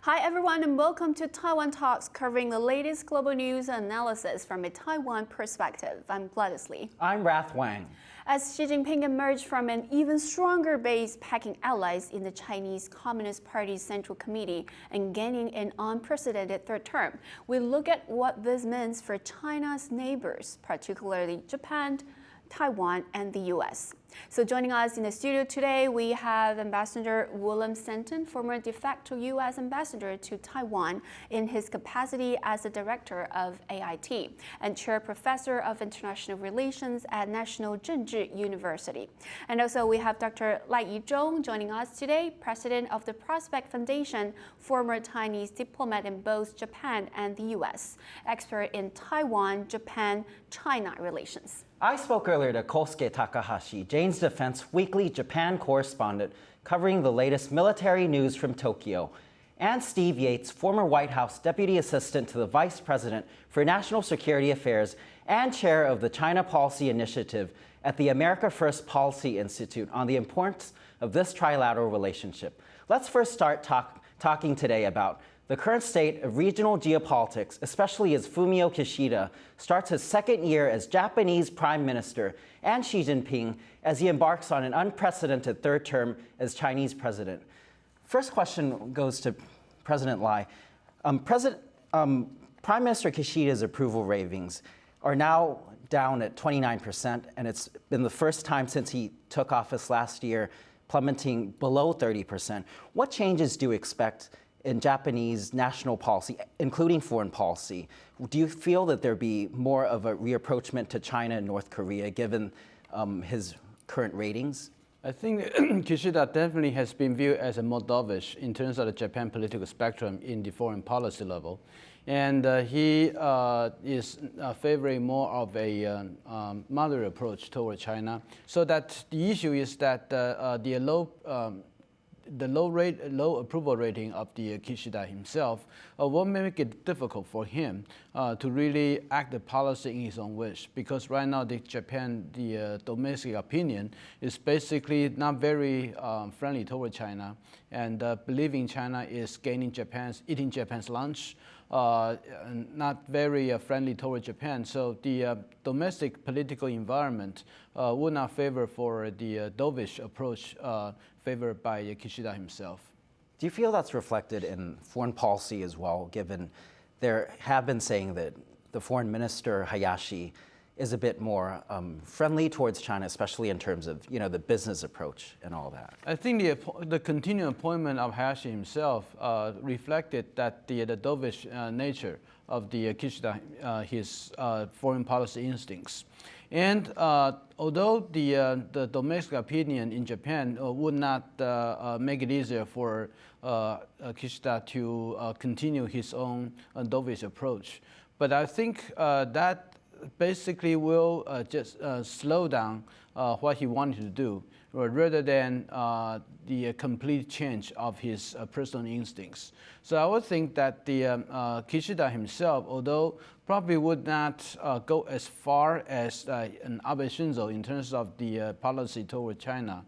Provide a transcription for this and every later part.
Hi everyone and welcome to Taiwan Talks, covering the latest global news and analysis from a Taiwan perspective. I'm Gladys. I'm Rath Wang. As Xi Jinping emerged from an even stronger base, packing allies in the Chinese Communist Party's Central Committee and gaining an unprecedented third term, we look at what this means for China's neighbors, particularly Japan, Taiwan, and the U.S. So joining us in the studio today, we have Ambassador William Stanton, former de facto U.S. ambassador to Taiwan in his capacity as the director of AIT and chair professor of international relations at National Chengchi University. And also we have Dr. Lai I-chung joining us today, president of the Prospect Foundation, former Chinese diplomat in both Japan and the U.S., expert in Taiwan-Japan-China relations. I spoke earlier to Kosuke Takahashi, Jane's Defense Weekly Japan correspondent, covering the latest military news from Tokyo, and Steve Yates, former White House Deputy Assistant to the Vice President for National Security Affairs and chair of the China Policy Initiative at the America First Policy Institute, on the importance of this trilateral relationship. Let's first start talking today about the current state of regional geopolitics, especially as Fumio Kishida starts his second year as Japanese Prime Minister, and Xi Jinping as he embarks on an unprecedented third term as Chinese president. First question goes to President Lai. Prime Minister Kishida's approval ratings are now down at 29%, and it's been the first time since he took office last year, plummeting below 30%. What changes do you expect in Japanese national policy, including foreign policy? Do you feel that there'd be more of a reapproachment to China and North Korea given his current ratings? I think Kishida definitely has been viewed as a more dovish in terms of the Japan political spectrum in the foreign policy level. And he is favoring more of a moderate approach toward China. So that the issue is that the low approval rating of the Kishida himself will make it difficult for him to really act the policy in his own wish, because right now the domestic opinion is basically not very friendly toward China, and believing China is eating Japan's lunch, not very friendly toward Japan. So the domestic political environment would not favor for the dovish approach favored by Kishida himself. Do you feel that's reflected in foreign policy as well, given there have been saying that the foreign minister, Hayashi, is a bit more friendly towards China, especially in terms of the business approach and all that? I think the continued appointment of Hayashi himself reflected that the dovish nature of the Kishida, his foreign policy instincts. And although the domestic opinion in Japan would not make it easier for Kishida to continue his own dovish approach, but I think that basically will just slow down what he wanted to do, rather than the complete change of his personal instincts. So I would think that the Kishida himself, although probably would not go as far as an Abe Shinzo in terms of the policy toward China,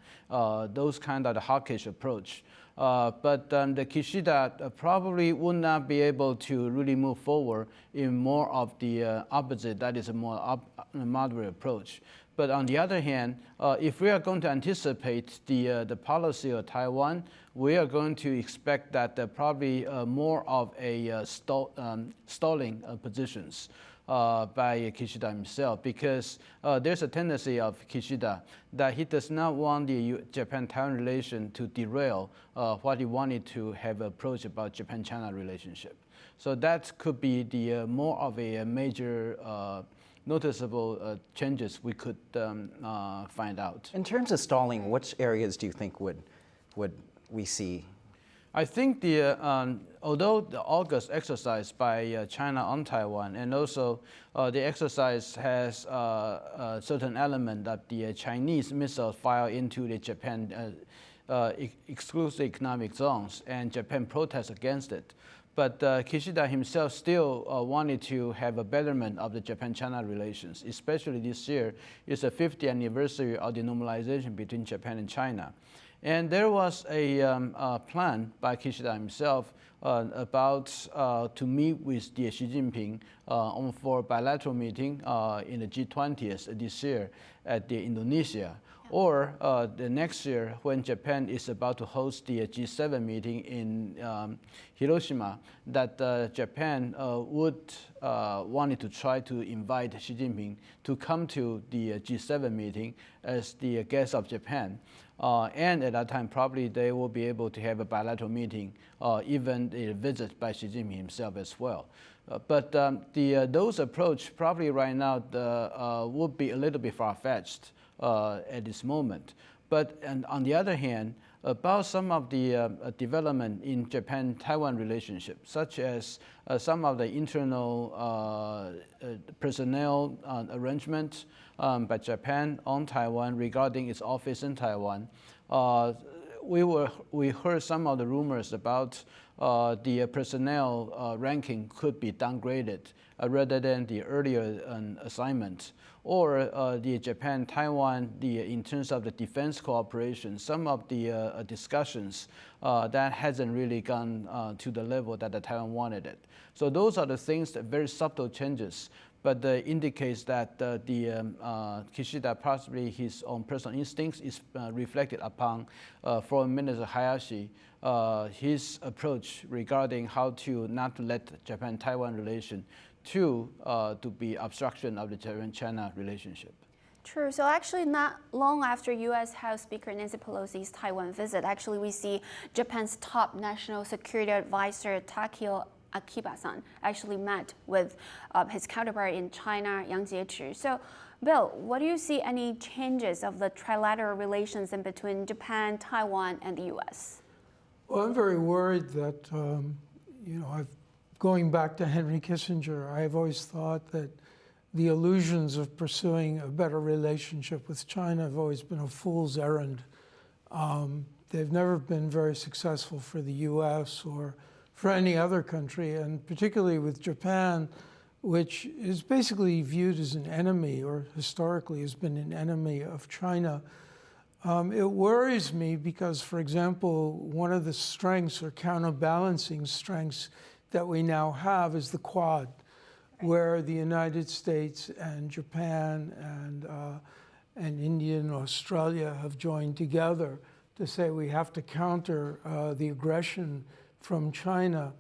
those kind of the hawkish approach. But the Kishida probably would not be able to really move forward in more of the opposite, that is a more moderate approach. But on the other hand, if we are going to anticipate the policy of Taiwan, we are going to expect that probably more of a stalling positions by Kishida himself, because there's a tendency of Kishida that he does not want the Japan-Taiwan relation to derail what he wanted to have approach about Japan-China relationship. So that could be the more of a major noticeable changes we could find out. In terms of stalling, which areas do you think would we see? I think although the August exercise by China on Taiwan, and also the exercise has a certain element that the Chinese missiles fire into the Japan exclusive economic zones, and Japan protests against it. But Kishida himself still wanted to have a betterment of the Japan-China relations, especially this year is the 50th anniversary of the normalization between Japan and China. And there was a plan by Kishida himself about to meet with the Xi Jinping for a bilateral meeting in the G20 this year at the Indonesia. Or the next year, when Japan is about to host the G7 meeting in Hiroshima, that Japan would wanted to try to invite Xi Jinping to come to the G7 meeting as the guest of Japan. And at that time, probably they will be able to have a bilateral meeting, even a visit by Xi Jinping himself as well. But those approach probably right now would be a little bit far-fetched at this moment. But on the other hand, about some of the development in Japan-Taiwan relationship, such as some of the internal personnel arrangements by Japan on Taiwan regarding its office in Taiwan. We heard some of the rumors about the personnel ranking could be downgraded rather than the earlier assignment, or the Japan-Taiwan, in terms of the defense cooperation, some of the discussions that hasn't really gone to the level that the Taiwan wanted it. So those are the things that very subtle changes, but indicates that Kishida, possibly his own personal instincts, is reflected upon Foreign Minister Hayashi, his approach regarding how to not to let Japan-Taiwan relation to be obstruction of the Japan-China relationship. True. So actually not long after U.S. House Speaker Nancy Pelosi's Taiwan visit, actually we see Japan's top national security advisor Takeo Akiba-san actually met with his counterpart in China, Yang Jiechi. So, Bill, what do you see any changes of the trilateral relations in between Japan, Taiwan, and the U.S.? Well, I'm very worried that, going back to Henry Kissinger, I've always thought that the illusions of pursuing a better relationship with China have always been a fool's errand. They've never been very successful for the U.S. or for any other country, and particularly with Japan, which is basically viewed as an enemy, or historically has been an enemy of China. It worries me because, for example, one of the strengths or counterbalancing strengths that we now have is the Quad, where the United States and Japan and India and Australia have joined together to say we have to counter the aggression from China.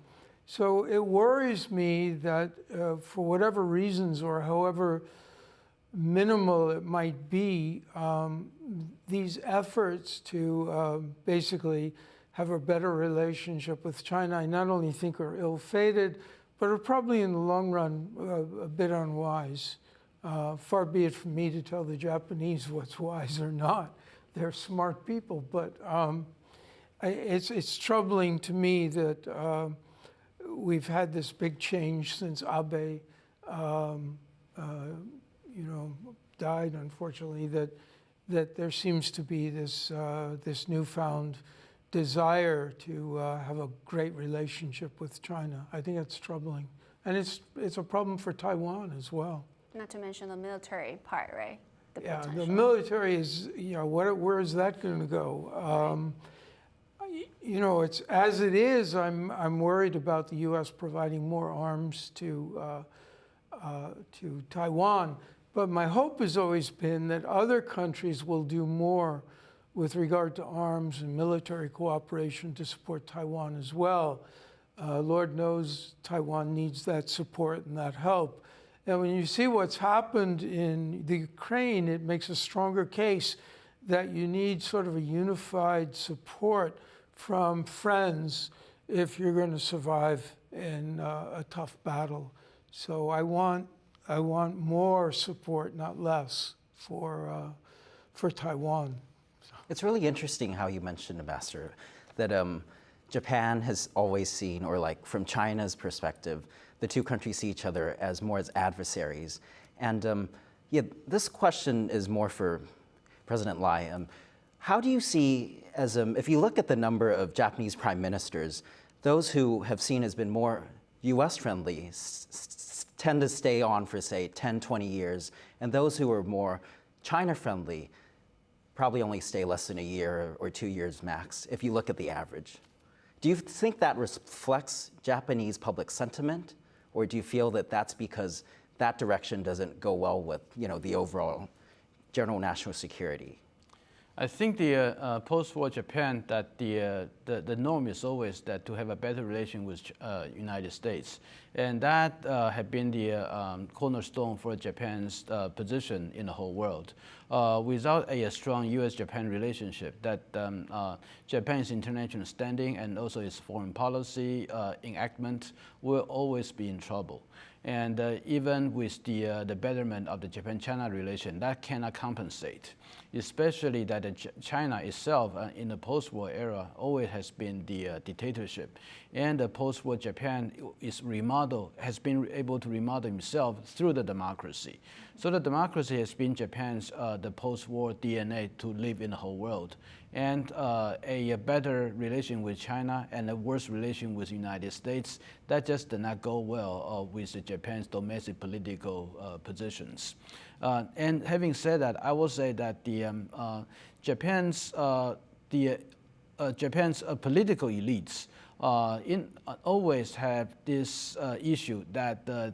So it worries me that for whatever reasons or however minimal it might be, these efforts to basically have a better relationship with China, I not only think are ill-fated, but are probably in the long run a bit unwise. Far be it from me to tell the Japanese what's wise or not. They're smart people, but it's troubling to me that we've had this big change since Abe, died, unfortunately. That there seems to be this this newfound desire to have a great relationship with China. I think it's troubling, and it's a problem for Taiwan as well. Not to mention the military part, right? Yeah, the military is, where is that going to go? It's as it is. I'm worried about the U.S. providing more arms to Taiwan, but my hope has always been that other countries will do more with regard to arms and military cooperation to support Taiwan as well. Lord knows Taiwan needs that support and that help. And when you see what's happened in the Ukraine, it makes a stronger case that you need sort of a unified support from friends if you're going to survive in a tough battle. So I want more support, not less, for Taiwan. It's really interesting how you mentioned, Ambassador, that Japan has always seen, or like from China's perspective, the two countries see each other as more as adversaries. And this question is more for President Lai. How do you see, as if you look at the number of Japanese prime ministers, those who have seen as been more US friendly tend to stay on for, say, 10, 20 years, and those who are more China friendly probably only stay less than a year or 2 years max, if you look at the average. Do you think that reflects Japanese public sentiment, or do you feel that that's because that direction doesn't go well with, the overall general national security? I think the post-war Japan, that the norm is always that to have a better relation with United States, and that had been the cornerstone for Japan's position in the whole world. Without a strong U.S.-Japan relationship, that Japan's international standing and also its foreign policy enactment will always be in trouble. And even with the betterment of the Japan-China relation, that cannot compensate, especially that China itself in the post-war era always has been the dictatorship. And the post-war Japan has been able to remodel himself through the democracy. So the democracy has been Japan's the post-war DNA to live in the whole world. And a better relation with China and a worse relation with the United States, that just did not go well with Japan's domestic political positions. And having said that, I will say that Japan's political elites always have this issue that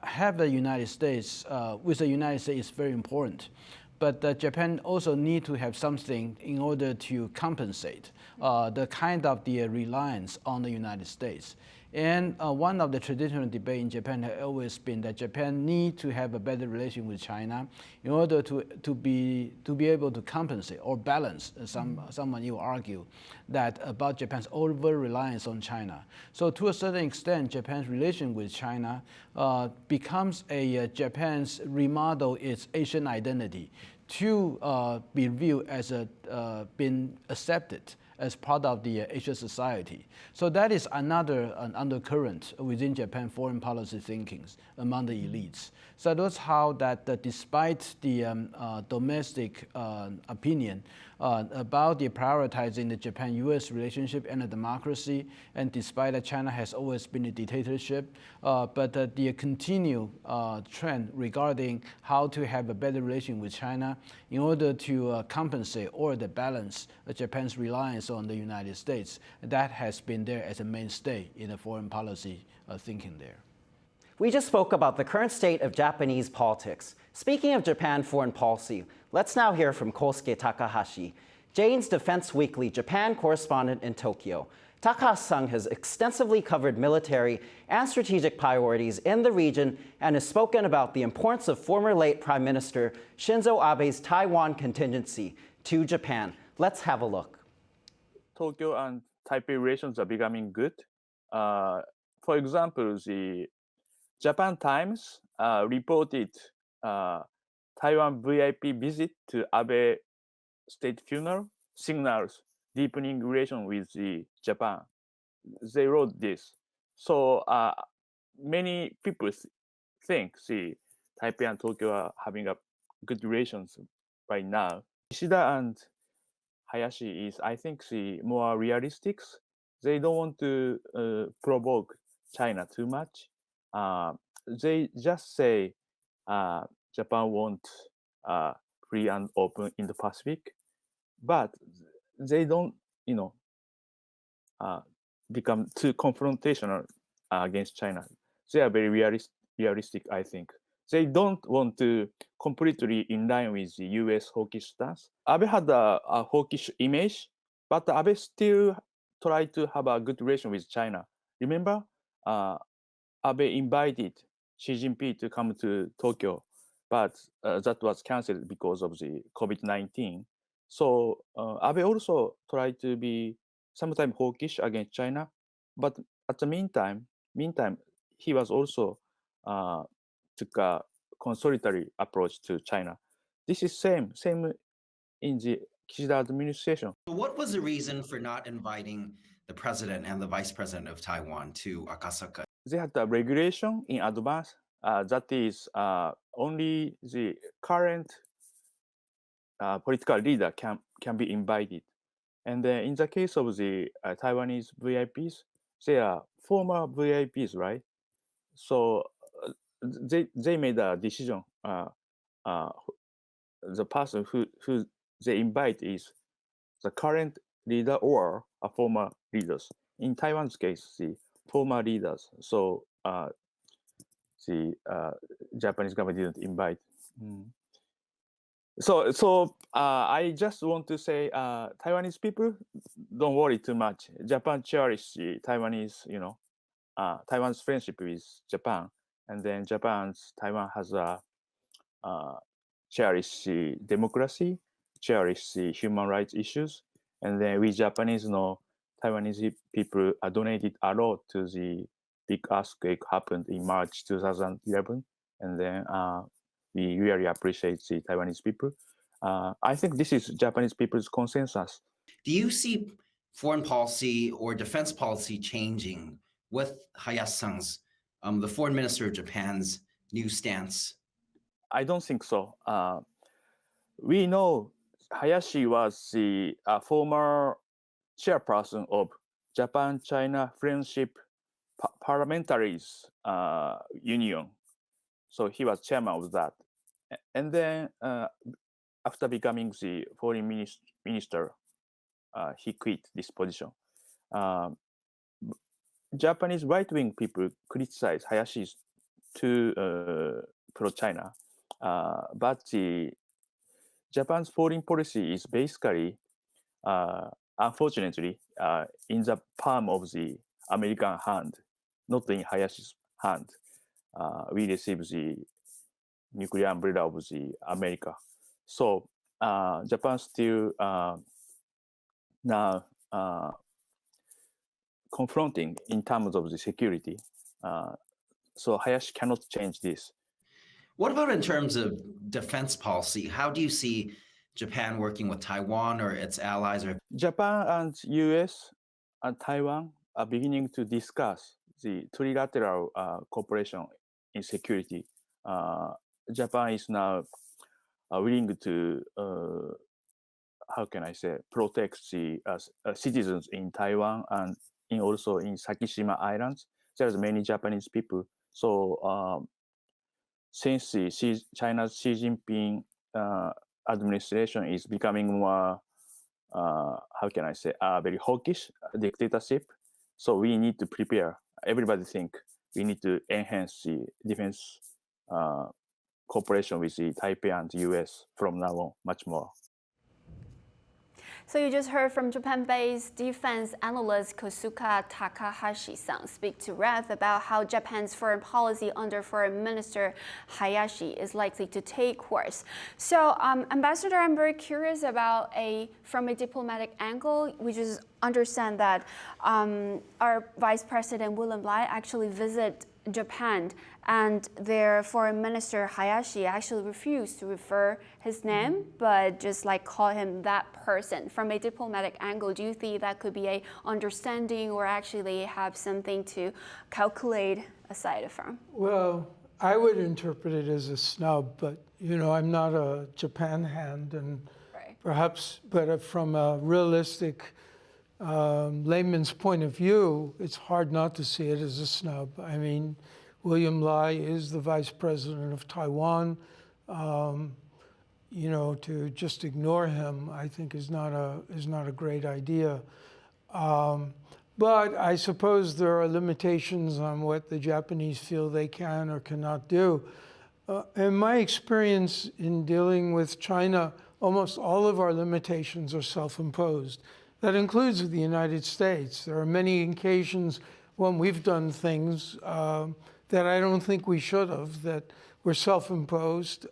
have the United States, with the United States is very important. But Japan also need to have something in order to compensate the kind of the reliance on the United States. And one of the traditional debate in Japan has always been that Japan need to have a better relation with China in order to be able to compensate or balance. Someone you argue that about Japan's over reliance on China. So to a certain extent, Japan's relation with China becomes Japan's remodel its Asian identity to be viewed as been accepted as part of the Asian society. So that is another undercurrent within Japan foreign policy thinkings among the elites. So that's how that despite the domestic opinion about the prioritizing the Japan-U.S. relationship and the democracy, and despite that China has always been a dictatorship, but the continued trend regarding how to have a better relation with China in order to compensate or the balance Japan's reliance on the United States, that has been there as a mainstay in the foreign policy thinking there. We just spoke about the current state of Japanese politics. Speaking of Japan foreign policy, let's now hear from Kosuke Takahashi, Jane's Defense Weekly Japan correspondent in Tokyo. Takahashi has extensively covered military and strategic priorities in the region and has spoken about the importance of former late Prime Minister Shinzo Abe's Taiwan contingency to Japan. Let's have a look. Tokyo and Taipei relations are becoming good. For example, the Japan Times reported Taiwan VIP visit to Abe state funeral signals deepening relation with Japan. They wrote this. So many people think Taipei and Tokyo are having a good relations right now. Ishida and Hayashi is, I think, more realistic. They don't want to provoke China too much. They just say Japan wants free and open in the Pacific, but they don't, become too confrontational against China. They are very realistic, I think. They don't want to completely in line with the U.S. hawkish stance. Abe had a hawkish image, but Abe still tried to have a good relation with China. Remember, Abe invited Xi Jinping to come to Tokyo, but that was cancelled because of the COVID-19. So Abe also tried to be sometimes hawkish against China, but at the meantime, he was also took a conciliatory approach to China. This is same in the Kishida administration. What was the reason for not inviting the president and the vice president of Taiwan to Akasaka? They had a regulation in advance that is only the current political leader can be invited. And then in the case of the Taiwanese VIPs, they are former VIPs, right? So they made a decision. The person who they invite is the current leader or a former leaders. In Taiwan's case, the former leaders. So the Japanese government didn't invite. So I just want to say, Taiwanese people, don't worry too much. Japan cherishes the Taiwanese, Taiwan's friendship with Japan, and then Taiwan has a cherish the democracy, cherish the human rights issues, and then we Japanese know Taiwanese people donated a lot to the big earthquake happened in March 2011, and then we really appreciate the Taiwanese people. I think this is Japanese people's consensus. Do you see foreign policy or defense policy changing with Hayashi-san's, the foreign minister of Japan's new stance? I don't think so. We know Hayashi was the former chairperson of Japan-China Friendship Parliamentaries Union. So he was chairman of that. And then after becoming the foreign minister, he quit this position. Japanese right-wing people criticize Hayashi too pro-China, but Japan's foreign policy is basically, unfortunately, in the palm of the American hand, not in Hayashi's hand. We receive the nuclear umbrella of the America. So Japan still now confronting in terms of the security. So Hayashi cannot change this. What about in terms of defense policy? How do you see Japan working with Taiwan or its allies? Or Japan and U.S. and Taiwan are beginning to discuss the trilateral cooperation in security. Japan is now willing to, how can I say, protect the citizens in Taiwan and also in Sakishima Islands. There's many Japanese people. So since China's Xi Jinping administration is becoming more, how can I say, very hawkish dictatorship, so we need to prepare. Everybody think we need to enhance the defense cooperation with the Taipei and the U.S. from now on much more. So you just heard from Japan-based defense analyst Kosuke Takahashi speak to Rath about how Japan's foreign policy under Foreign Minister Hayashi is likely to take course. So, Ambassador, I'm very curious about from a diplomatic angle, we just understand that our Vice President William Lai actually visited Japan, and their foreign minister Hayashi actually refused to refer his name, but just call him that person. From a diplomatic angle, do you think that could be a understanding or actually have something to calculate aside from? Well, I would interpret it as a snub, but I'm not a Japan hand, and perhaps, but from a realistic layman's point of view, it's hard not to see it as a snub. I mean, William Lai is the vice president of Taiwan. To just ignore him, I think is not a great idea. But I suppose there are limitations on what the Japanese feel they can or cannot do. In my experience in dealing with China, almost all of our limitations are self-imposed. That includes the United States. There are many occasions when we've done things that I don't think we should have, that were self-imposed,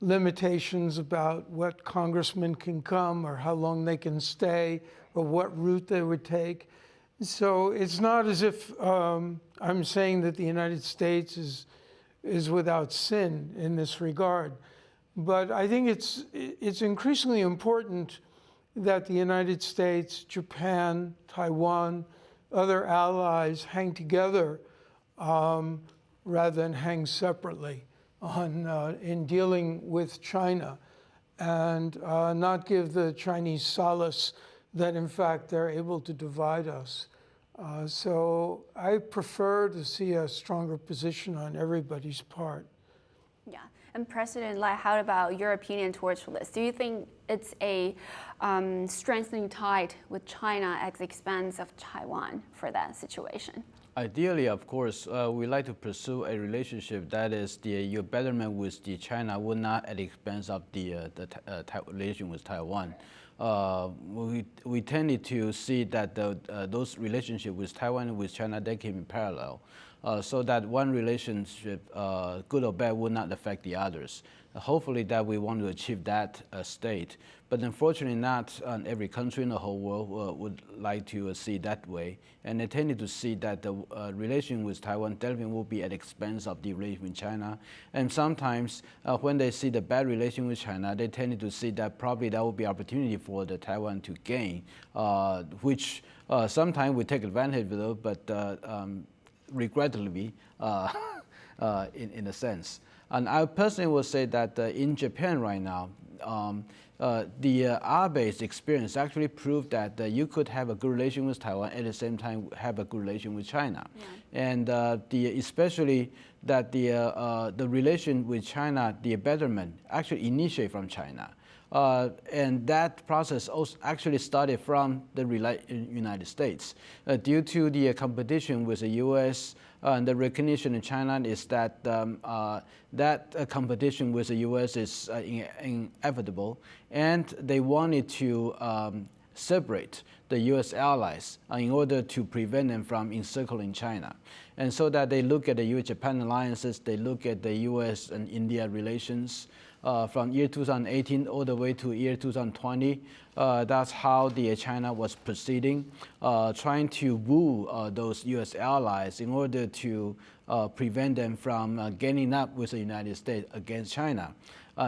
limitations about what congressmen can come or how long they can stay or what route they would take. So it's not as if I'm saying that the United States is without sin in this regard. But I think it's increasingly important that the United States, Japan, Taiwan, other allies hang together rather than hang separately in dealing with China, and not give the Chinese solace that in fact they're able to divide us. So I prefer to see a stronger position on everybody's part. Yeah. And President Lai, how about your opinion towards this? Do you think it's a strengthening tide with China at the expense of Taiwan for that situation? Ideally, of course, we like to pursue a relationship that is your betterment with China would not at the expense of the relation with Taiwan. We tended to see that those relationships with Taiwan and with China, they came in parallel, so that one relationship, good or bad, would not affect the others. Hopefully that we want to achieve that state. But unfortunately not every country in the whole world would like to see that way. And they tended to see that the relation with Taiwan definitely will be at the expense of the relation with China. And sometimes when they see the bad relation with China, they tended to see that probably that will be opportunity for the Taiwan to gain, which sometimes we take advantage of it, but regrettably in a sense. And I personally will say that in Japan right now, the APEC experience actually proved that you could have a good relation with Taiwan at the same time have a good relation with China. Yeah. And especially that the relation with China, the betterment actually initiate from China. And that process also actually started from the United States. Due to the competition with the U.S., and the recognition in China is that that competition with the U.S. is inevitable, and they wanted to separate the U.S. allies in order to prevent them from encircling China. And so that they look at the U.S.-Japan alliances, they look at the U.S. and India relations. From year 2018 all the way to year 2020, that's how the China was proceeding, trying to woo those U.S. allies in order to prevent them from gaining up with the United States against China.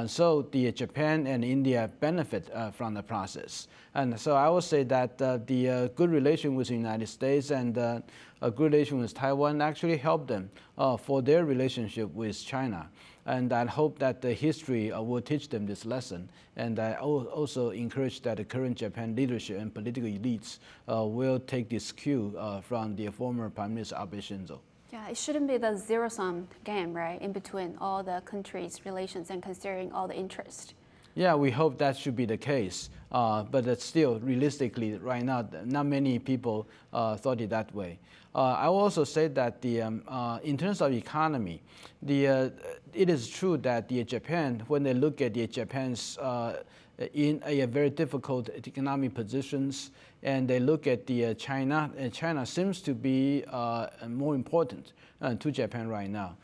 So the Japan and India benefit from the process. And so I would say that the good relation with the United States and a good relation with Taiwan actually helped them for their relationship with China. And I hope that the history will teach them this lesson. And I also encourage that the current Japan leadership and political elites will take this cue from the former Prime Minister Abe Shinzo. Yeah, it shouldn't be the zero-sum game, right, in between all the countries' relations and considering all the interest. Yeah, we hope that should be the case. But still, realistically, right now, not many people thought it that way. I will also say that in terms of economy, it is true that Japan, when they look at Japan's in a very difficult economic positions, and they look at China, and China seems to be more important to Japan right now.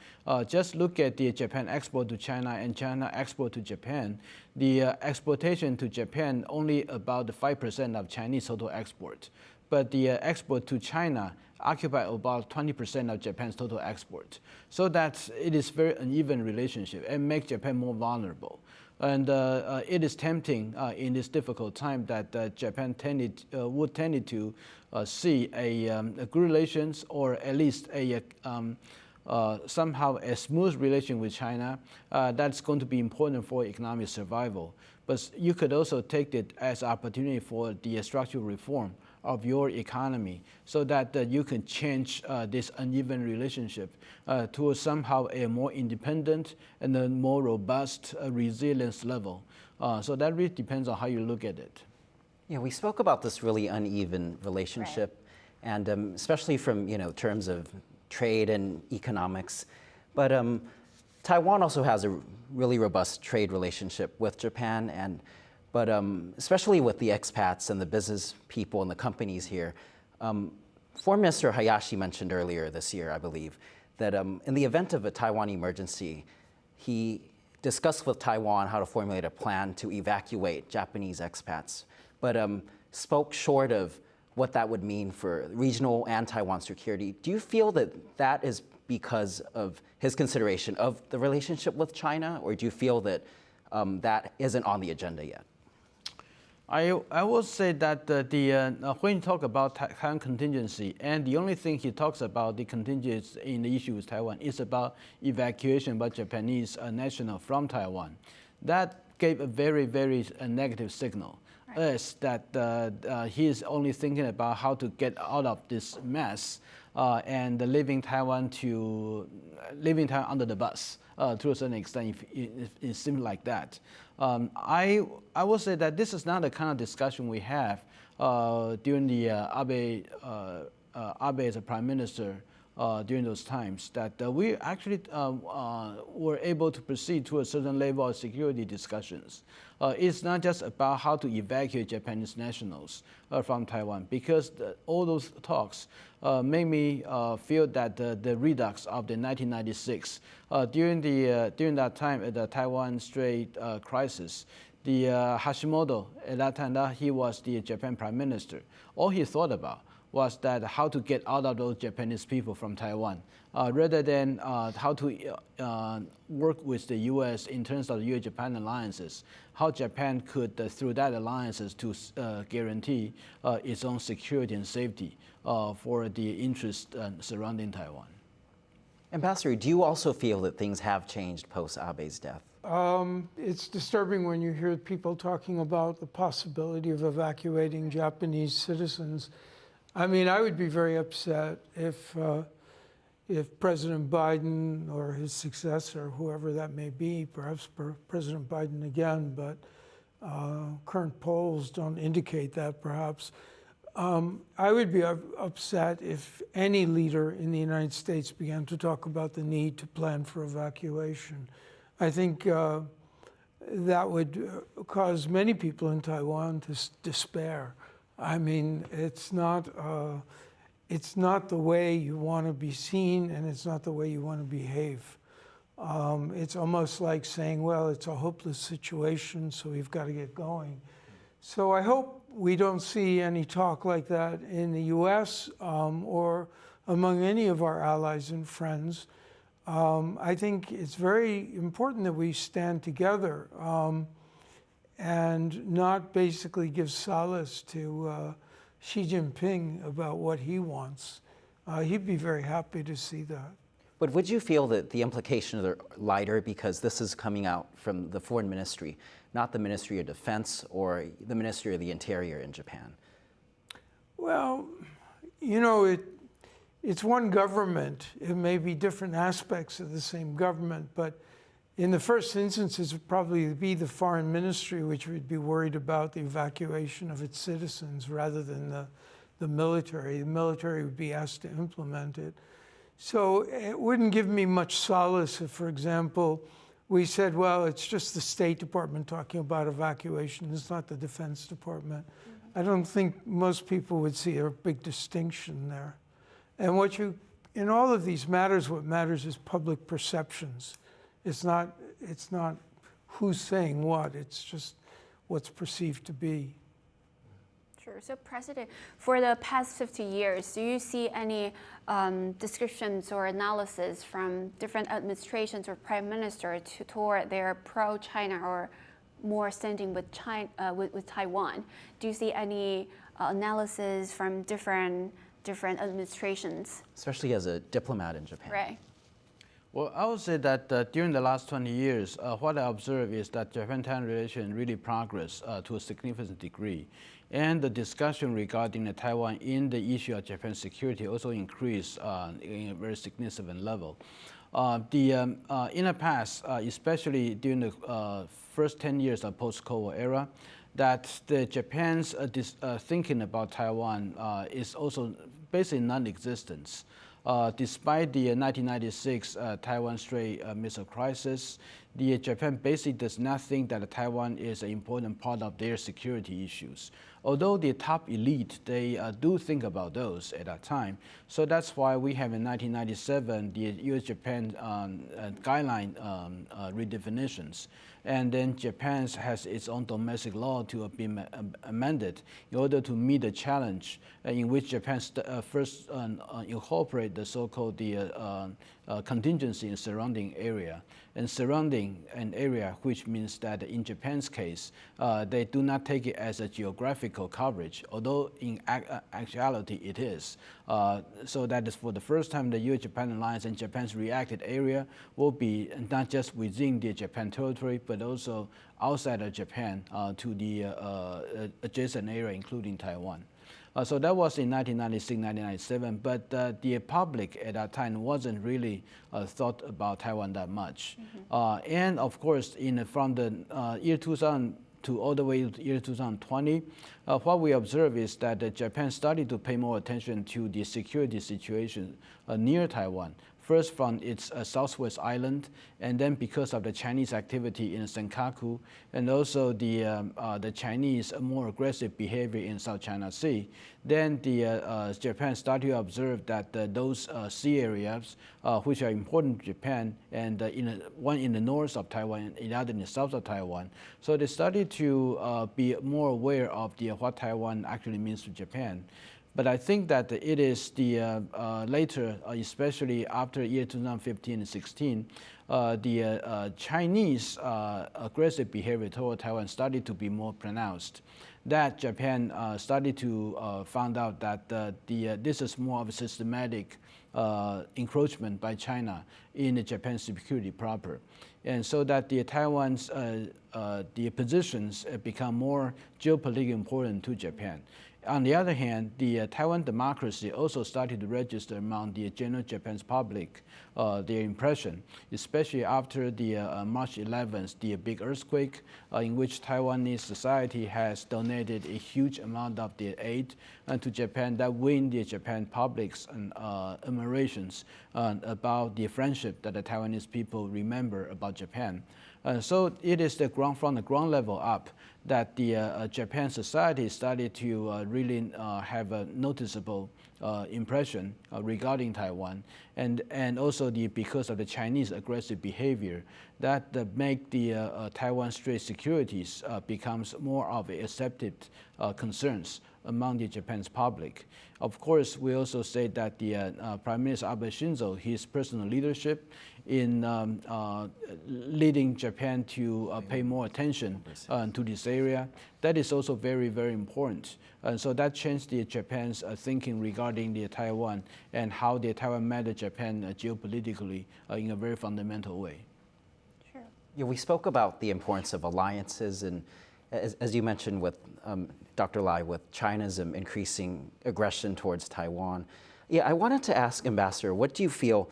Just look at the Japan export to China and China export to Japan. The exportation to Japan only about 5% of Chinese total export, but the export to China occupy about 20% of Japan's total export. So that it is very uneven relationship and make Japan more vulnerable. And it is tempting in this difficult time that Japan would tend to see a good relations, or at least a somehow a smooth relation with China. That's going to be important for economic survival. But you could also take it as opportunity for the structural reform of your economy, so that you can change this uneven relationship to somehow a more independent and a more robust resilience level. So that really depends on how you look at it. Yeah, we spoke about this really uneven relationship, right, and especially from terms of trade and economics. But Taiwan also has a really robust trade relationship with Japan, but especially with the expats and the business people and the companies here. Foreign Minister Hayashi mentioned earlier this year, I believe, that in the event of a Taiwan emergency, he discussed with Taiwan how to formulate a plan to evacuate Japanese expats, but spoke short of what that would mean for regional and Taiwan security. Do you feel that that is because of his consideration of the relationship with China, or do you feel that that isn't on the agenda yet? I will say that when you talk about Taiwan contingency, and the only thing he talks about the contingency in the issue with Taiwan is about evacuation by Japanese national from Taiwan. That gave a very, very negative signal. Right. Is that he is only thinking about how to get out of this mess and leaving Taiwan under the bus to a certain extent, if it seems like that. I will say that this is not the kind of discussion we have during the Abe as a prime minister during those times, that we actually were able to proceed to a certain level of security discussions. It's not just about how to evacuate Japanese nationals from Taiwan, because all those talks made me feel that the redux of the 1996, during that time at the Taiwan Strait crisis, the Hashimoto, at that time, he was the Japan prime minister. All he thought about was that how to get out of those Japanese people from Taiwan, rather than how to work with the U.S. in terms of the U.S.-Japan alliances, how Japan could, through that alliances, to guarantee its own security and safety for the interests surrounding Taiwan. Ambassador, do you also feel that things have changed post Abe's death? It's disturbing when you hear people talking about the possibility of evacuating Japanese citizens. I mean, I would be very upset if President Biden or his successor, whoever that may be, perhaps President Biden again, but current polls don't indicate that perhaps. I would be upset if any leader in the United States began to talk about the need to plan for evacuation. I think that would cause many people in Taiwan to despair. I mean, it's not the way you want to be seen, and it's not the way you want to behave. It's almost like saying, well, it's a hopeless situation, so we've got to get going. So I hope we don't see any talk like that in the U.S. Or among any of our allies and friends. I think it's very important that we stand together and not basically give solace to Xi Jinping about what he wants. He'd be very happy to see that. But would you feel that the implications are lighter because this is coming out from the foreign ministry, not the Ministry of Defense or the Ministry of the Interior in Japan? Well, you know, it's one government. It may be different aspects of the same government, but in the first instance, it would probably be the foreign ministry which would be worried about the evacuation of its citizens rather than the military. The military would be asked to implement it. So it wouldn't give me much solace if, for example, we said, well, it's just the State Department talking about evacuation. It's not the Defense Department. I don't think most people would see a big distinction there. And in all of these matters, what matters is public perceptions. It's not who's saying what, it's just what's perceived to be. Sure. So, President, for the past 50 years, do you see any descriptions or analysis from different administrations or prime ministers toward their pro-China or more standing with with Taiwan? Do you see any analysis from different administrations? Especially as a diplomat in Japan. Right. Well, I would say that during the last 20 years, what I observe is that Japan-Taiwan relations really progressed to a significant degree. And the discussion regarding Taiwan in the issue of Japan's security also increased in a very significant level. In the past, especially during the first 10 years of post-Cold War era, that the Japan's thinking about Taiwan is also basically non-existent. Despite the 1996 Taiwan Strait missile crisis, Japan basically does not think that Taiwan is an important part of their security issues. Although the top elite, they do think about those at that time. So that's why we have in 1997 the U.S.-Japan guideline redefinitions. And then Japan has its own domestic law to be amended in order to meet the challenge in which Japan first incorporate the so-called contingency in surrounding area. And surrounding an area, which means that in Japan's case, they do not take it as a geographical coverage, although in actuality it is. So that is for the first time the U.S.-Japan alliance and Japan's reacted area will be not just within the Japan territory, but also outside of Japan to the adjacent area, including Taiwan. So that was in 1996, 1997, but the public at that time wasn't really thought about Taiwan that much. And of course, from the year 2000 to all the way to year 2020, what we observe is that Japan started to pay more attention to the security situation near Taiwan. First from its southwest island, and then because of the Chinese activity in Senkaku, and also the Chinese more aggressive behavior in South China Sea, then Japan started to observe that those sea areas, which are important to Japan, and one in the north of Taiwan, and the other in the south of Taiwan. So they started to be more aware of what Taiwan actually means to Japan. But I think that it is later, especially after year 2015 and 16, the Chinese aggressive behavior toward Taiwan started to be more pronounced. That Japan started to find out that this is more of a systematic encroachment by China in Japan's security proper. And so that Taiwan's the positions become more geopolitically important to Japan. On the other hand, the Taiwan democracy also started to register among the general Japan's public their impression, especially after the March 11th, the big earthquake, in which Taiwanese society has donated a huge amount of their aid to Japan that win the Japan public's admirations about the friendship that the Taiwanese people remember about Japan. So it is from the ground level up that the Japan society started to really have a noticeable impression regarding Taiwan, and also because of the Chinese aggressive behavior that make the Taiwan Strait securities becomes more of a accepted concerns among the Japan's public. Of course, we also say that the Prime Minister Abe Shinzo, his personal leadership in leading Japan to pay more attention to this area, that is also very, very important. And so that changed Japan's thinking regarding Taiwan and how Taiwan met Japan geopolitically in a very fundamental way. Sure. Yeah, we spoke about the importance of alliances, and as you mentioned with Dr. Lai, with China's increasing aggression towards Taiwan. Yeah, I wanted to ask Ambassador, what do you feel?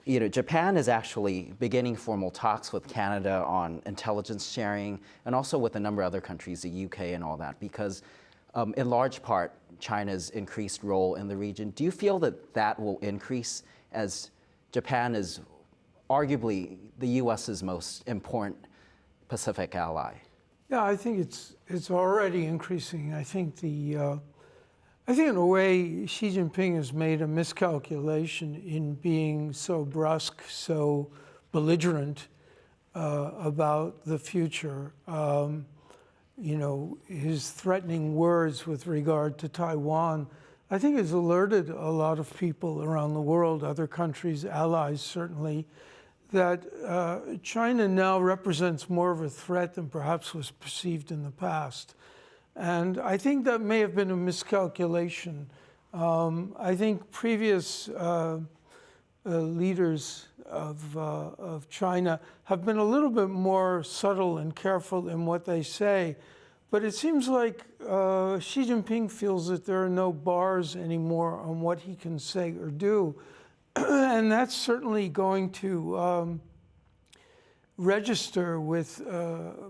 Japan is actually beginning formal talks with Canada on intelligence sharing, and also with a number of other countries, the UK and all that, because in large part, China's increased role in the region. Do you feel that will increase as Japan is arguably the US's most important Pacific ally? Yeah, I think it's already increasing. I think I think in a way Xi Jinping has made a miscalculation in being so brusque, so belligerent about the future. His threatening words with regard to Taiwan, I think has alerted a lot of people around the world, other countries, allies certainly, that China now represents more of a threat than perhaps was perceived in the past. And I think that may have been a miscalculation. I think previous leaders of China have been a little bit more subtle and careful in what they say. But it seems like Xi Jinping feels that there are no bars anymore on what he can say or do. And that's certainly going to register with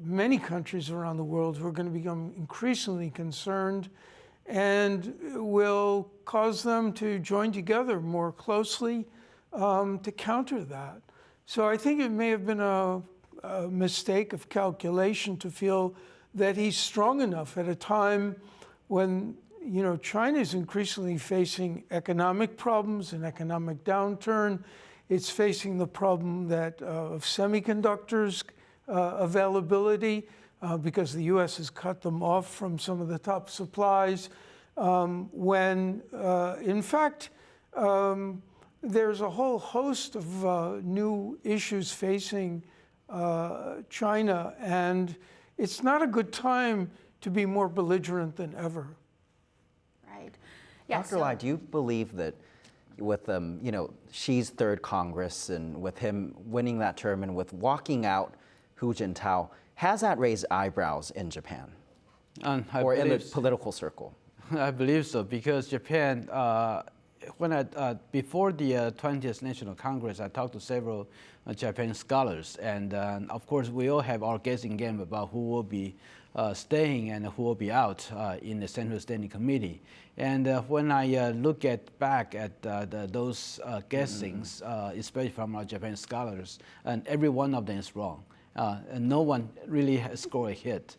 many countries around the world who are going to become increasingly concerned, and will cause them to join together more closely to counter that. So I think it may have been a mistake of calculation to feel that he's strong enough at a time when China is increasingly facing economic problems, an economic downturn. It's facing the problem of semiconductors availability because the U.S. has cut them off from some of the top supplies. When, in fact, there's a whole host of new issues facing China, and it's not a good time to be more belligerent than ever. Right. Yeah, Dr. Lai, do you believe that with Xi's third Congress and with him winning that term and with walking out Hu Jintao, has that raised eyebrows in Japan or in the political circle? I believe so, because Japan, before the 20th National Congress, I talked to several Japanese scholars, and of course we all have our guessing game about who will be staying and who will be out in the Central Standing Committee. And when I look back at those guessings, especially from our Japanese scholars, and every one of them is wrong. And no one really has scored a hit.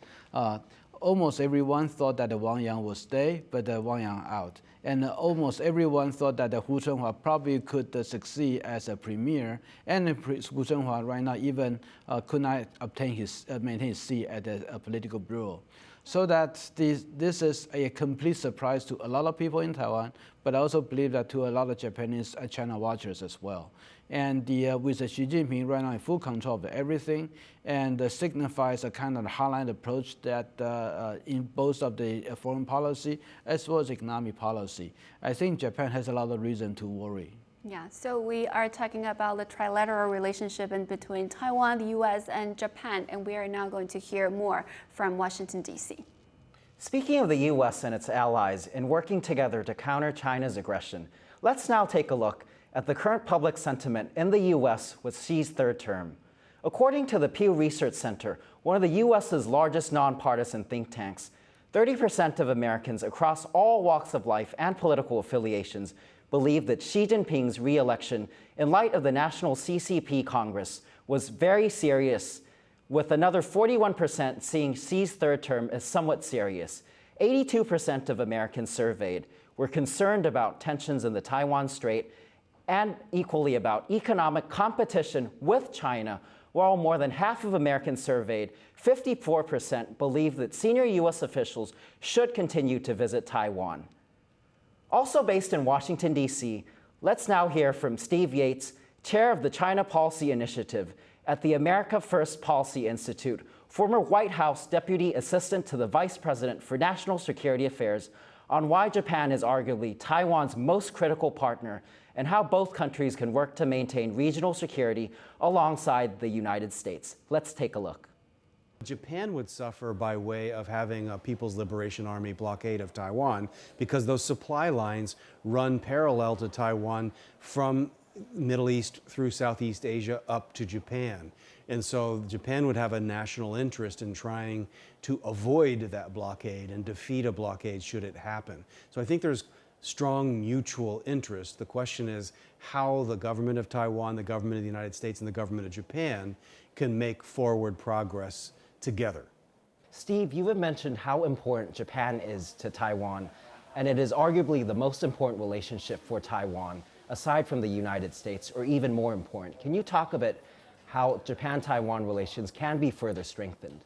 Almost everyone thought that Wang would stay, but Wang out. And almost everyone thought that Hu Chunhua probably could succeed as a premier, and Hu Chunhua right now even could not maintain his seat at the political bureau. So that this is a complete surprise to a lot of people in Taiwan, but I also believe that to a lot of Japanese China watchers as well. And with Xi Jinping right now in full control of everything, and signifies a kind of hardline approach that in both of the foreign policy as well as economic policy, I think Japan has a lot of reason to worry. Yeah, so we are talking about the trilateral relationship in between Taiwan, the U.S., and Japan, and we are now going to hear more from Washington, D.C. Speaking of the U.S. and its allies in working together to counter China's aggression, let's now take a look at the current public sentiment in the U.S. with Xi's third term. According to the Pew Research Center, one of the U.S.'s largest nonpartisan think tanks, 30% of Americans across all walks of life and political affiliations believe that Xi Jinping's re-election in light of the National CCP Congress was very serious, with another 41% seeing Xi's third term as somewhat serious. 82% of Americans surveyed were concerned about tensions in the Taiwan Strait and equally about economic competition with China, while more than half of Americans surveyed, 54% believe that senior U.S. officials should continue to visit Taiwan. Also based in Washington, D.C., let's now hear from Steve Yates, chair of the China Policy Initiative at the America First Policy Institute, former White House Deputy Assistant to the Vice President for National Security Affairs, on why Japan is arguably Taiwan's most critical partner and how both countries can work to maintain regional security alongside the United States. Let's take a look. Japan would suffer by way of having a People's Liberation Army blockade of Taiwan because those supply lines run parallel to Taiwan from Middle East through Southeast Asia up to Japan. And so Japan would have a national interest in trying to avoid that blockade and defeat a blockade should it happen. So I think there's strong mutual interest. The question is how the government of Taiwan, the government of the United States, and the government of Japan can make forward progress together. Steve, you have mentioned how important Japan is to Taiwan, and it is arguably the most important relationship for Taiwan, aside from the United States, or even more important. Can you talk a bit how Japan-Taiwan relations can be further strengthened?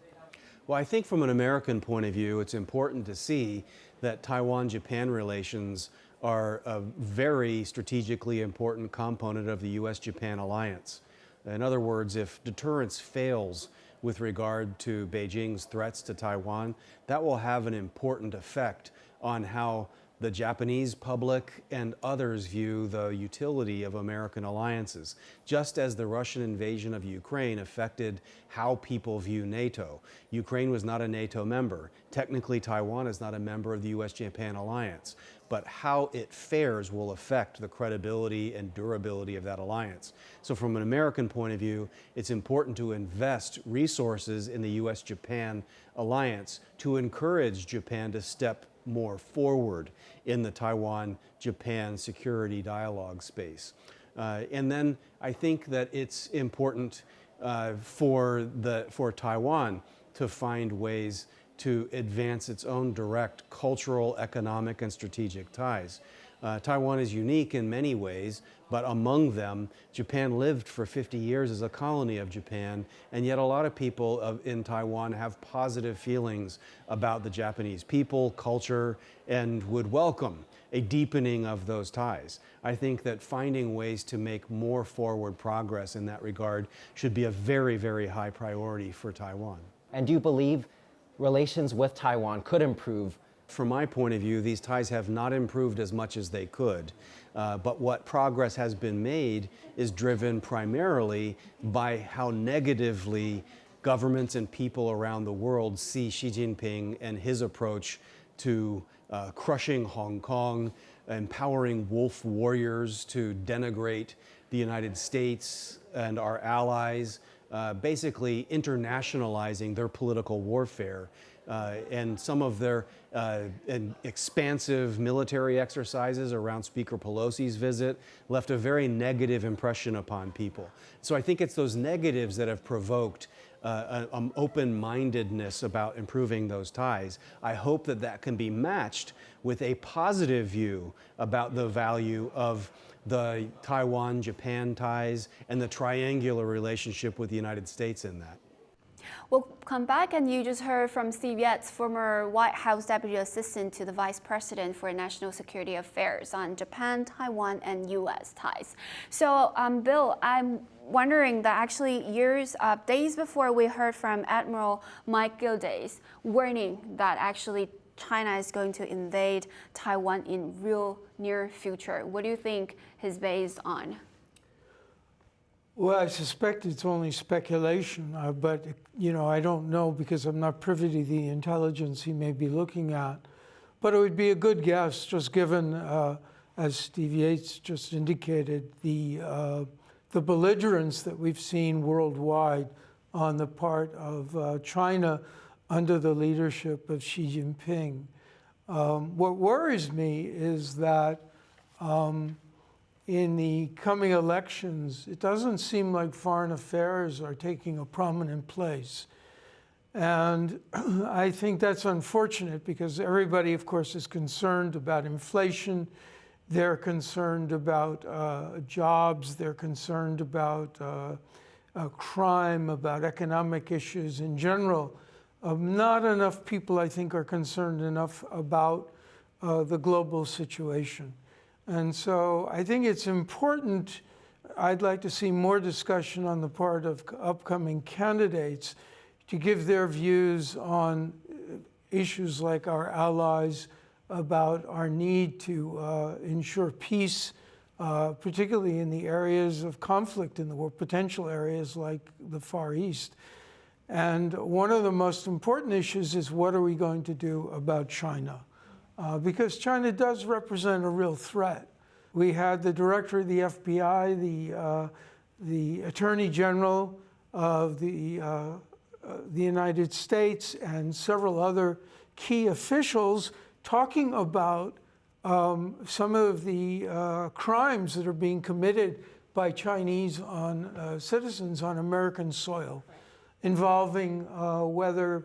Well, I think from an American point of view, it's important to see that Taiwan-Japan relations are a very strategically important component of the U.S.-Japan alliance. In other words, if deterrence fails with regard to Beijing's threats to Taiwan, that will have an important effect on how the Japanese public and others view the utility of American alliances, just as the Russian invasion of Ukraine affected how people view NATO. Ukraine was not a NATO member. Technically, Taiwan is not a member of the U.S.-Japan alliance, but how it fares will affect the credibility and durability of that alliance. So from an American point of view, it's important to invest resources in the U.S.-Japan alliance to encourage Japan to step more forward in the Taiwan-Japan security dialogue space. And then I think that it's important for Taiwan to find ways to advance its own direct cultural, economic, and strategic ties. Taiwan is unique in many ways, but among them, Japan lived for 50 years as a colony of Japan, and yet a lot of people in Taiwan have positive feelings about the Japanese people, culture, and would welcome a deepening of those ties. I think that finding ways to make more forward progress in that regard should be a very, very high priority for Taiwan. And do you believe relations with Taiwan could improve? From my point of view, these ties have not improved as much as they could. But what progress has been made is driven primarily by how negatively governments and people around the world see Xi Jinping and his approach to crushing Hong Kong, empowering wolf warriors to denigrate the United States and our allies, basically internationalizing their political warfare. And some of their expansive military exercises around Speaker Pelosi's visit left a very negative impression upon people. So I think it's those negatives that have provoked open-mindedness about improving those ties. I hope that that can be matched with a positive view about the value of the Taiwan-Japan ties and the triangular relationship with the United States in that. We'll come back, and you just heard from Steve Yates, former White House Deputy Assistant to the Vice President for National Security Affairs, on Japan, Taiwan, and U.S. ties. So, Bill, I'm wondering that actually days before we heard from Admiral Mike Gladys warning that actually China is going to invade Taiwan in real near future. What do you think is based on? Well, I suspect it's only speculation, but I don't know because I'm not privy to the intelligence he may be looking at. But it would be a good guess, just given, as Steve Yates just indicated, the belligerence that we've seen worldwide on the part of China under the leadership of Xi Jinping. What worries me is that in the coming elections, it doesn't seem like foreign affairs are taking a prominent place. And I think that's unfortunate because everybody, of course, is concerned about inflation. They're concerned about jobs. They're concerned about crime, about economic issues in general. Not enough people, I think, are concerned enough about the global situation. And so I think it's important. I'd like to see more discussion on the part of upcoming candidates to give their views on issues like our allies, about our need to ensure peace, particularly in the areas of conflict in the world, potential areas like the Far East. And one of the most important issues is what are we going to do about China? Because China does represent a real threat. We had the director of the FBI, the Attorney General of the United States, and several other key officials talking about some of the crimes that are being committed by Chinese citizens on American soil, involving whether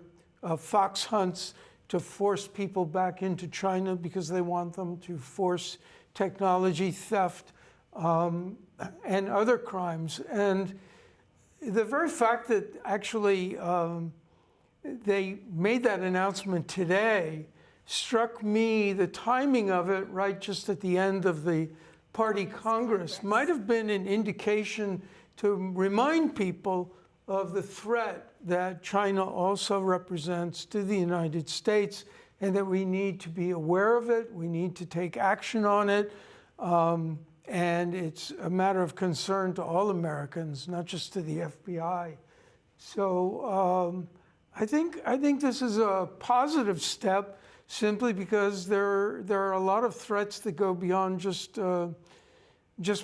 fox hunts to force people back into China because they want them to force technology theft, and other crimes. And the very fact that actually they made that announcement today struck me, the timing of it, right just at the end of the party Congress, might have been an indication to remind people of the threat that China also represents to the United States, and that we need to be aware of it, we need to take action on it, and it's a matter of concern to all Americans, not just to the FBI. So I think this is a positive step, simply because there are a lot of threats that go beyond just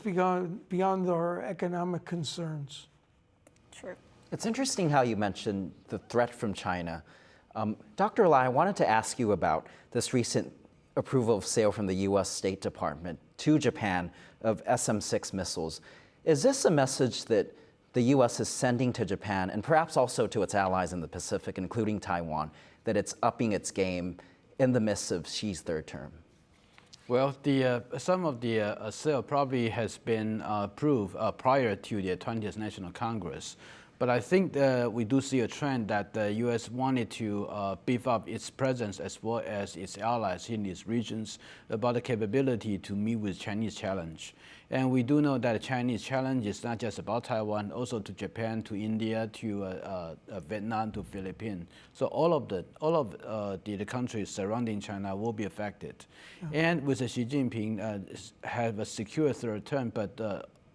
beyond our economic concerns. Sure. It's interesting how you mentioned the threat from China. Dr. Lai, I wanted to ask you about this recent approval of sale from the U.S. State Department to Japan of SM-6 missiles. Is this a message that the U.S. is sending to Japan, and perhaps also to its allies in the Pacific, including Taiwan, that it's upping its game in the midst of Xi's third term? Well, some of the sale probably has been approved prior to the 20th National Congress. But I think we do see a trend that the U.S. wanted to beef up its presence as well as its allies in these regions about the capability to meet with Chinese challenge. And we do know that the Chinese challenge is not just about Taiwan, also to Japan, to India, to Vietnam, to Philippines. So all of the countries surrounding China will be affected. Yeah. And with Xi Jinping have a secure third term, but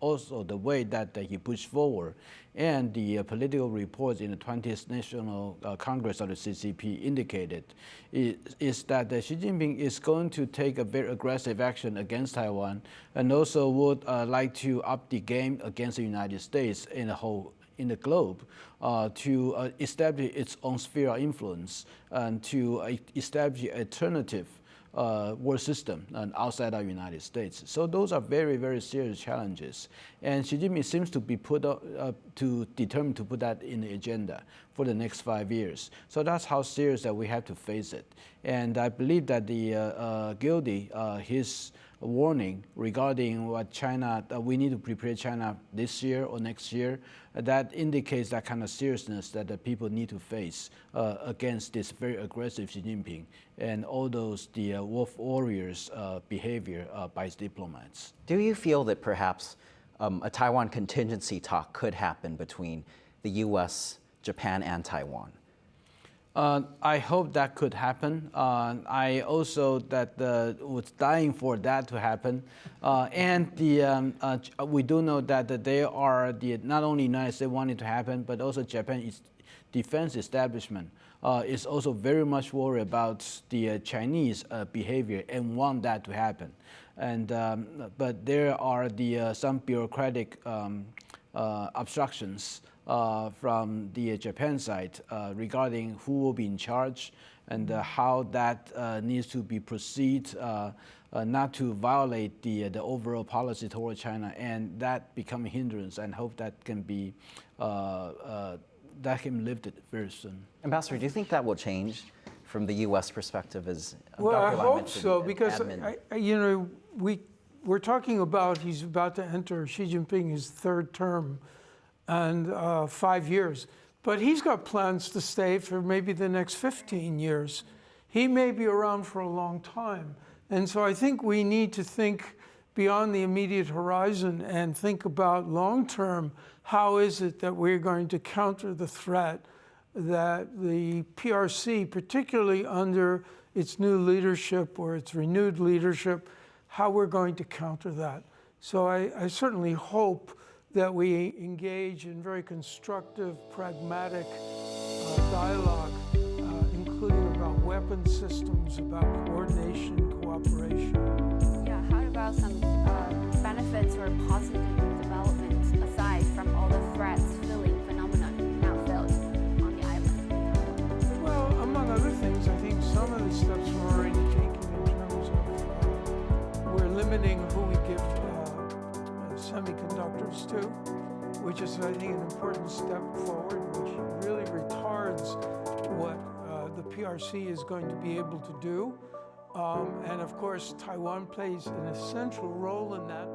also the way that he pushed forward, and the political reports in the 20th National Congress of the CCP indicated, is that Xi Jinping is going to take a very aggressive action against Taiwan, and also would like to up the game against the United States in the globe to establish its own sphere of influence and to establish an alternative world system outside of the United States. So those are very, very serious challenges. And Xi Jinping seems to be determined to put that in the agenda for the next 5 years. So that's how serious that we have to face it. And I believe that his warning regarding what China, we need to prepare China this year or next year, that indicates that kind of seriousness that the people need to face against this very aggressive Xi Jinping and all those wolf warriors behavior by his diplomats. Do you feel that perhaps a Taiwan contingency talk could happen between the U.S., Japan, and Taiwan? I hope that could happen. I also was dying for that to happen. And we do know that they are not only the United States wanting to happen, but also Japan's defense establishment is also very much worried about the Chinese behavior and want that to happen. And but there are some bureaucratic obstructions from the Japan side regarding who will be in charge and how that needs to be proceed not to violate the overall policy toward China, and that become a hindrance, and hope that can be lifted very soon. Ambassador, do you think that will change from the U.S. perspective? Well, Dr. I Lai hope mentioned so, because we're talking about he's about to enter Xi Jinping his third term and 5 years. But he's got plans to stay for maybe the next 15 years. He may be around for a long time. And so I think we need to think beyond the immediate horizon and think about long-term, how is it that we're going to counter the threat that the PRC, particularly under its new leadership or its renewed leadership, how we're going to counter that. So I certainly hope that we engage in very constructive, pragmatic dialogue, including about weapon systems, about coordination, cooperation. Yeah, how about some benefits or positive developments aside from all the threats filling phenomenon now felt on the island? Well, among other things, I think some of the steps we're already taking in terms of we're limiting who we give semiconductors to, which is, I think, an important step forward, which really retards what the PRC is going to be able to do. And of course, Taiwan plays an essential role in that.